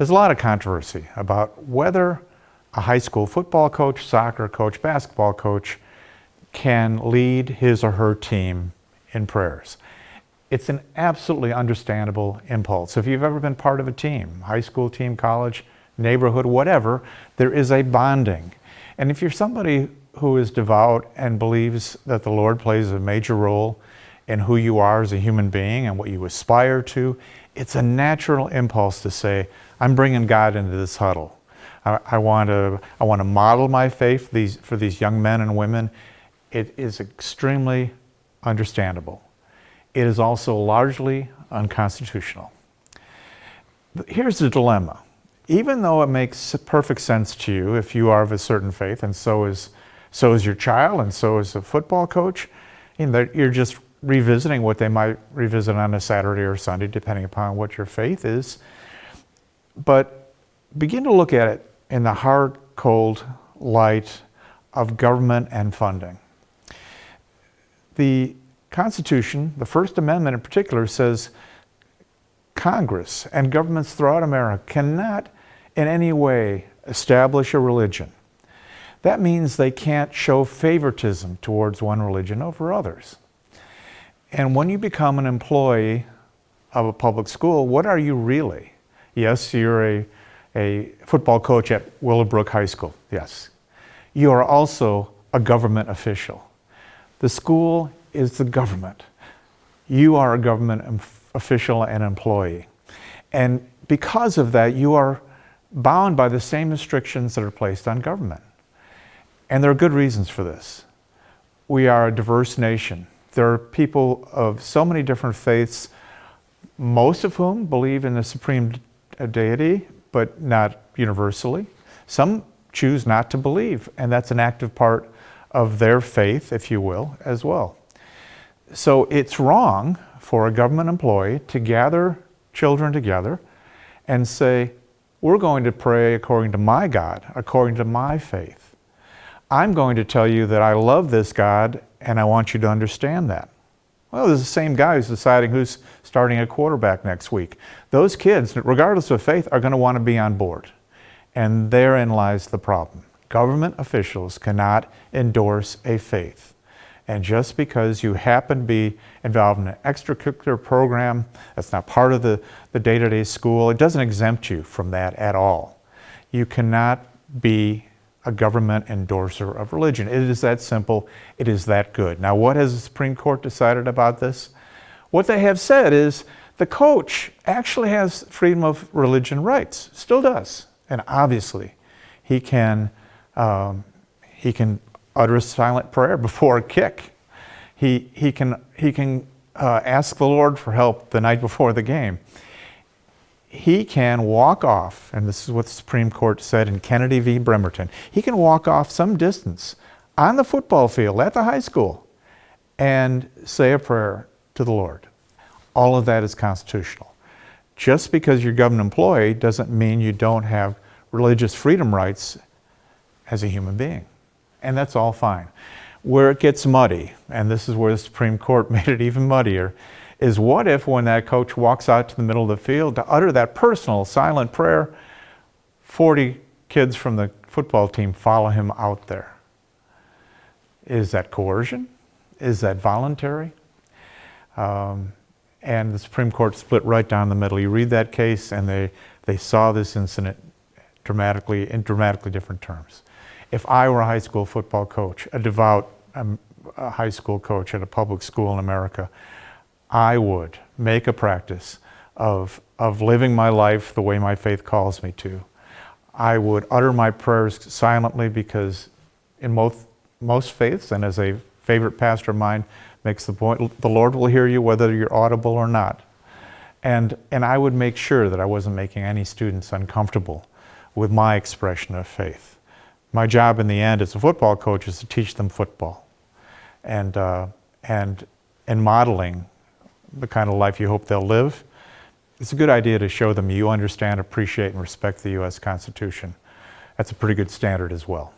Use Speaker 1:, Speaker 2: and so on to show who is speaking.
Speaker 1: There's a lot of controversy about whether a high school football coach, soccer coach, basketball coach can lead his or her team in prayers. It's an absolutely understandable impulse. If you've ever been part of a team, high school team, college, neighborhood, whatever, there is a bonding. And if you're somebody who is devout and believes that the Lord plays a major role in who you are as a human being and what you aspire to, it's a natural impulse to say, I'm bringing God into this huddle. I want to model my faith for these young men and women. It is extremely understandable. It is also largely unconstitutional. But here's the dilemma. Even though it makes perfect sense to you if you are of a certain faith, and so is your child, and so is a football coach, you're just revisiting what they might revisit on a Saturday or Sunday, depending upon what your faith is. But begin to look at it in the hard, cold light of government and funding. The Constitution, the First Amendment in particular, says Congress and governments throughout America cannot in any way establish a religion. That means they can't show favoritism towards one religion over others. And when you become an employee of a public school, what are you really? Yes, you're a football coach at Willowbrook High School, yes. You are also a government official. The school is the government. You are a government official and employee. And because of that, you are bound by the same restrictions that are placed on government. And there are good reasons for this. We are a diverse nation. There are people of so many different faiths, most of whom believe in the supreme deity, but not universally. Some choose not to believe, and that's an active part of their faith, if you will, as well. So it's wrong for a government employee to gather children together and say, we're going to pray according to my God, according to my faith. I'm going to tell you that I love this God and I want you to understand that. Well, there's the same guy who's deciding who's starting a quarterback next week. Those kids, regardless of faith, are going to want to be on board. And therein lies the problem. Government officials cannot endorse a faith. And just because you happen to be involved in an extracurricular program that's not part of the day-to-day school, it doesn't exempt you from that at all. You cannot be a government endorser of religion. It is that simple. It is that good. Now, what has the Supreme Court decided about this? What they have said is the coach actually has freedom of religion rights, still does. And obviously, he can utter a silent prayer before a kick. He can ask the Lord for help the night before the game. He can walk off, and this is what the Supreme Court said in Kennedy v. Bremerton, he can walk off some distance on the football field at the high school and say a prayer to the Lord. All of that is constitutional. Just because you're a government employee doesn't mean you don't have religious freedom rights as a human being. And that's all fine. Where it gets muddy, and this is where the Supreme Court made it even muddier, is what if when that coach walks out to the middle of the field to utter that personal silent prayer, 40 kids from the football team follow him out there? Is that coercion? Is that voluntary? And the Supreme Court split right down the middle. You read that case and they saw this incident in dramatically different terms. If I were a high school football coach, a devout high school coach at a public school in America, I would make a practice of living my life the way my faith calls me to. I would utter my prayers silently because in most faiths, and as a favorite pastor of mine makes the point, the Lord will hear you whether you're audible or not. And I would make sure that I wasn't making any students uncomfortable with my expression of faith. My job in the end as a football coach is to teach them football and modeling the kind of life you hope they'll live. It's a good idea to show them you understand, appreciate, and respect the U.S. Constitution. That's a pretty good standard as well.